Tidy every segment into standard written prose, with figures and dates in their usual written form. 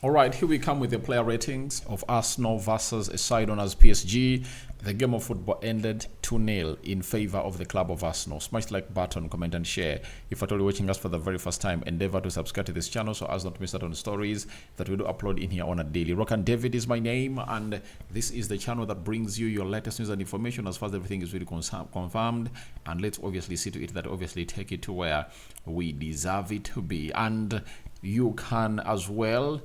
All right, here we come with the player ratings of Arsenal versus a side known as PSG. The game of football ended 2-0 in favor of the club of Arsenal. Smash the like button, comment and share. If at all you're watching us for the very first time, endeavor to subscribe to this channel so as not to miss out on stories that we do upload in here on a daily. Rokani David is my name, and this is the channel that brings you your latest news and information as far as everything is really confirmed. And let's obviously see to it that obviously take it to where we deserve it to be. And you can as well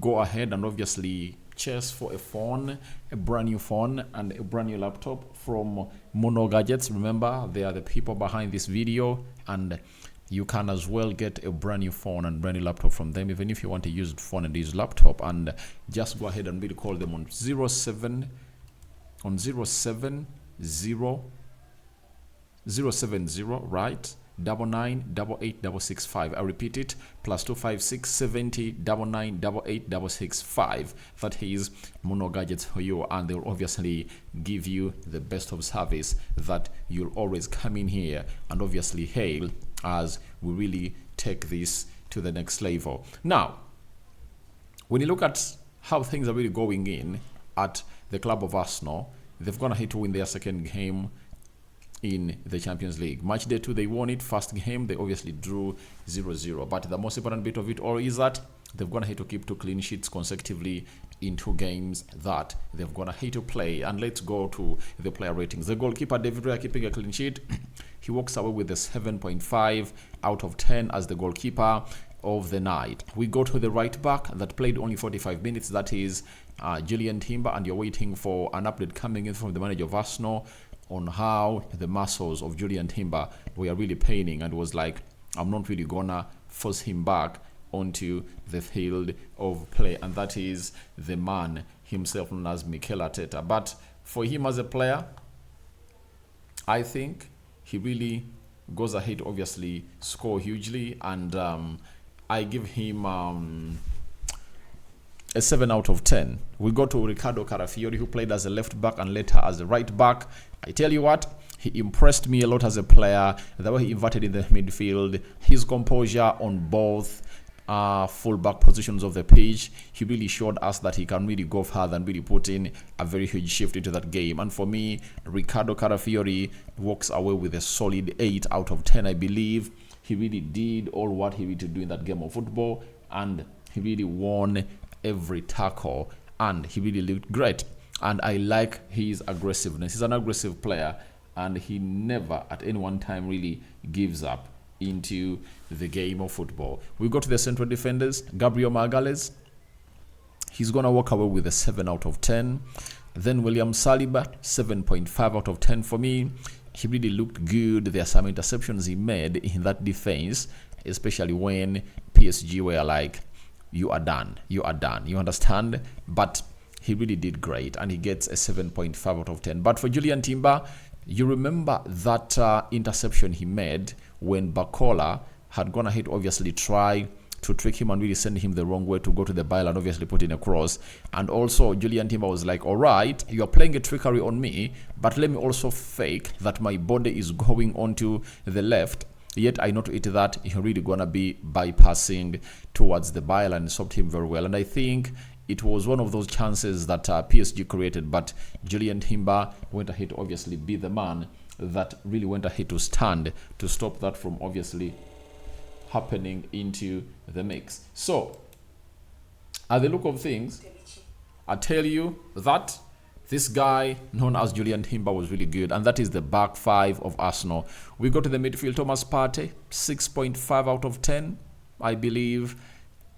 go ahead and obviously chase for a phone, a brand new phone and a brand new laptop from Mono Gadgets. Remember, they are the people behind this video, and you can as well get a brand new phone and brand new laptop from them, even if you want to use phone and use laptop. And just go ahead and really call them on 070 right, 99888665. I repeat it, +256 70 99888665. That is Mono Gadgets for you, and they'll obviously give you the best of service that you'll always come in here and obviously hail as we really take this to the next level. Now, when you look at how things are really going in at the club of Arsenal, they've gone ahead to win their second game in the Champions League. Match day 2, they won it. First game, they obviously drew 0-0. But the most important bit of it all is that they've gone ahead to keep 2 clean sheets consecutively in 2 games that they've gone ahead to play. And let's go to the player ratings. The goalkeeper, David Raya, keeping a clean sheet. He walks away with a 7.5 out of 10 as the goalkeeper of the night. We go to the right back that played only 45 minutes. That is Julian Timber, and you're waiting for an update coming in from the manager of Arsenal on how the muscles of Julian Timber were really paining, and was like, I'm not really gonna force him back onto the field of play. And that is the man himself, known as Mikel Arteta. But for him as a player, I think he really goes ahead to obviously score hugely, and I give him a 7 out of 10. We go to Riccardo Carafiori, who played as a left back and later as a right back. I tell you what, he impressed me a lot as a player. The way he inverted in the midfield, his composure on both full-back positions of the pitch, he really showed us that he can really go further and really put in a very huge shift into that game. And for me, Riccardo Carafiori walks away with a solid 8 out of 10. I believe he really did all what he needed to do in that game of football, and he really won every tackle, and he really looked great. And I like his aggressiveness. He's an aggressive player, and he never at any one time really gives up into the game of football. We go to the central defenders. Gabriel Magalhaes, he's gonna walk away with a 7 out of 10. Then William Saliba, 7.5 out of 10 for me. He really looked good. There are some interceptions he made in that defense, especially when PSG were like, you are done, you understand? But he really did great, and he gets a 7.5 out of 10. But for Julian Timber, you remember that interception he made when Bakola had gone ahead to obviously try to trick him and really send him the wrong way to go to the ball and obviously put in a cross. And also Julian Timber was like, all right, you're playing a trickery on me, but let me also fake that my body is going onto the left. Yet I know to it that he's really gonna be bypassing towards the ball, and stopped him very well. And I think it was one of those chances that PSG created, but Julian Timber went ahead to obviously be the man that really went ahead to stand to stop that from obviously happening into the mix. So at the look of things, I tell you that this guy known as Julian Timber was really good, and that is the back 5 of Arsenal. We go to the midfield. Thomas Partey, 6.5 out of 10. I believe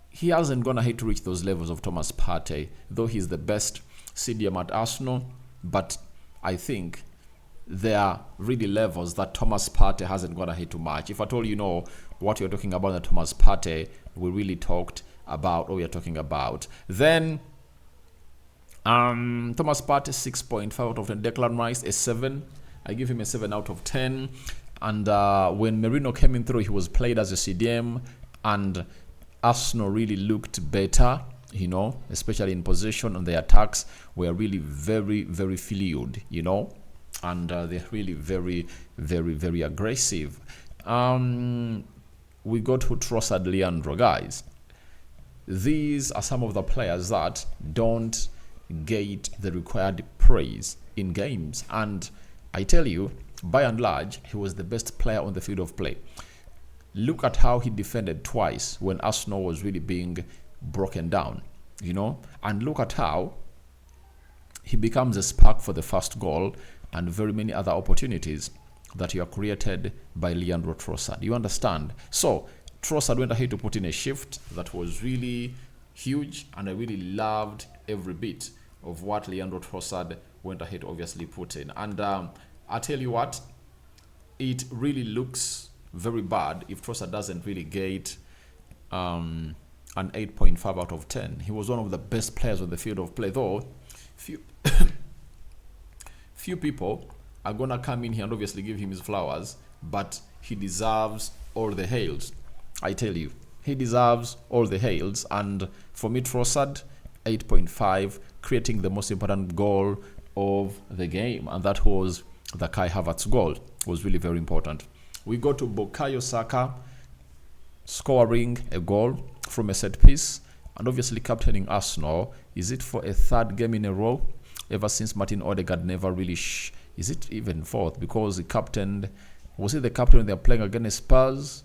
he hasn't gone ahead to reach those levels of Thomas Partey, though he's the best CDM at Arsenal. But I think there are really levels that Thomas Partey hasn't gone ahead to match. If at all you know what you're talking about, the Thomas Partey we really talked about, or we are talking about. Then Thomas Partey, 6.5 out of 10. Declan Rice, a 7. I give him a 7 out of 10. And when Merino came in through, he was played as a CDM, and Arsenal really looked better, you know, especially in possession, and the attacks were really very, very fluid, you know, and they're really very, very, very aggressive. We go to Trossard Leandro, guys. these are some of the players that don't get the required praise in games. And I tell you, by and large, he was the best player on the field of play. Look at how he defended twice when Arsenal was really being broken down, and look at how he becomes a spark for the first goal and very many other opportunities that you are created by Leandro Trossard. You understand? So Trossard went ahead to put in a shift that was really huge, and I really loved every bit of what Leandro Trossard went ahead to obviously put in. And I tell you what, it really looks very bad if Trossard doesn't really get an 8.5 out of 10. He was one of the best players on the field of play, though few people are gonna come in here and obviously give him his flowers, but he deserves all the hails. I tell you, he deserves all the hails. And for me, Trossard, 8.5, creating the most important goal of the game, and that was the Kai Havertz goal. It was really very important. We go to Bukayo Saka scoring a goal from a set piece, and obviously captaining Arsenal. Is it for a third game in a row? Ever since Martin Odegaard never really is it even fourth? Because he captained, was he the captain when they were playing against Spurs?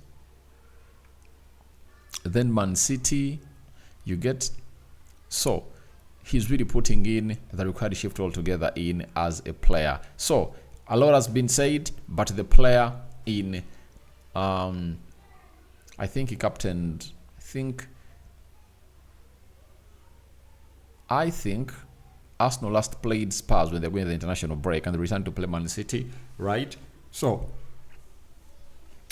Then Man City, you get. So he's really putting in the required shift altogether in as a player. So a lot has been said, but the player in I think he captained, I think Arsenal last played Spurs when they went the international break and they returned to play Man City, right? So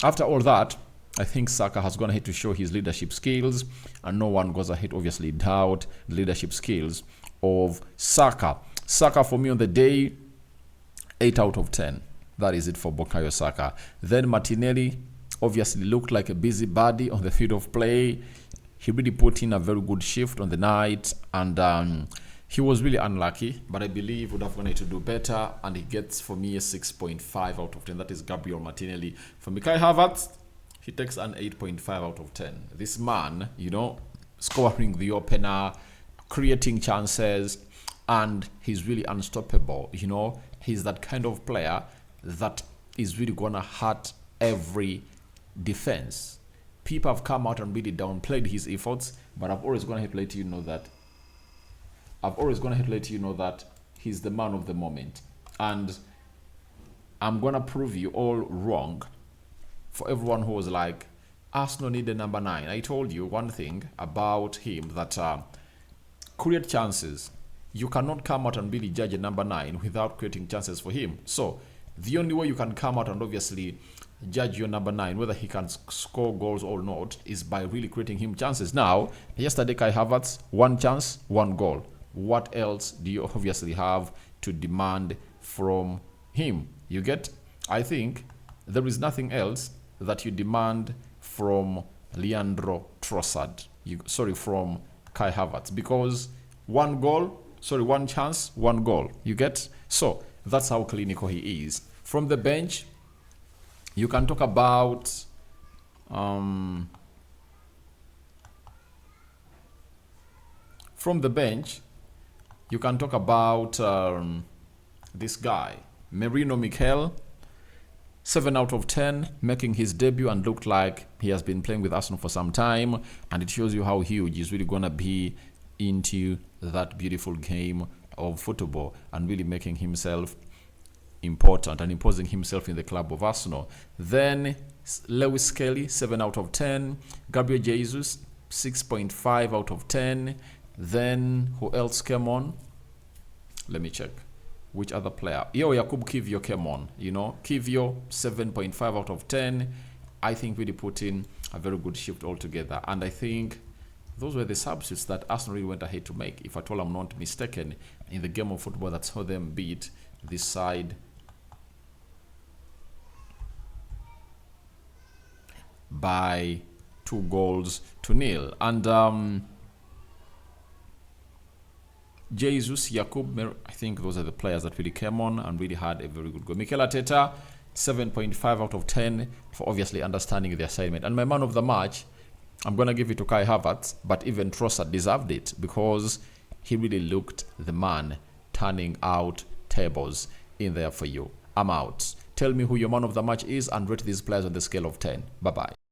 after all that, I think Saka has gone ahead to show his leadership skills, and no one goes ahead obviously doubt the leadership skills of Saka. Saka for me on the day, 8 out of 10. That is it for Bukayo Saka. Then Martinelli obviously looked like a busybody on the field of play. He really put in a very good shift on the night, and he was really unlucky, but I believe would have wanted to do better, and he gets for me a 6.5 out of 10. That is Gabriel Martinelli. For Kai Havertz, he takes an 8.5 out of 10. This man, scoring the opener, creating chances, and he's really unstoppable. He's that kind of player that is really going to hurt every defense. People have come out and really downplayed his efforts, but I've always going to let you know that he's the man of the moment. And I'm going to prove you all wrong. For everyone who was like, Arsenal need a number 9. I told you one thing about him, that create chances. You cannot come out and really judge a number 9 without creating chances for him. So the only way you can come out and obviously judge your number 9, whether he can score goals or not, is by really creating him chances. Now, yesterday Kai Havertz, 1 chance, 1 goal. What else do you obviously have to demand from him? You get? I think there is nothing else that you demand from Leandro Trossard. From Kai Havertz, because 1 chance, 1 goal. You get? So that's how clinical he is. From the bench, you can talk about this guy, Merino Mikel, 7 out of 10, making his debut and looked like he has been playing with Arsenal for some time, and it shows you how huge he's really going to be into that beautiful game of football and really making himself important and imposing himself in the club of Arsenal. Then Lewis Kelly, 7 out of 10. Gabriel Jesus, 6.5 out of 10. Then who else came on? Let me check. Which other player? Jakub Kiwior came on. Kiwior, 7.5 out of 10. I think really put in a very good shift altogether. And I think those were the substitutes that Arsenal really went ahead to make, if at all I'm not mistaken, in the game of football that saw them beat this side by 2-0. And Jesus, Jakub, I think those are the players that really came on and really had a very good goal. Mikel Arteta, 7.5 out of 10 for obviously understanding the assignment. And my man of the match, I'm going to give it to Kai Havertz, but even Trossard deserved it because he really looked the man turning out tables in there for you. I'm out. Tell me who your man of the match is and rate these players on the scale of 10. Bye-bye.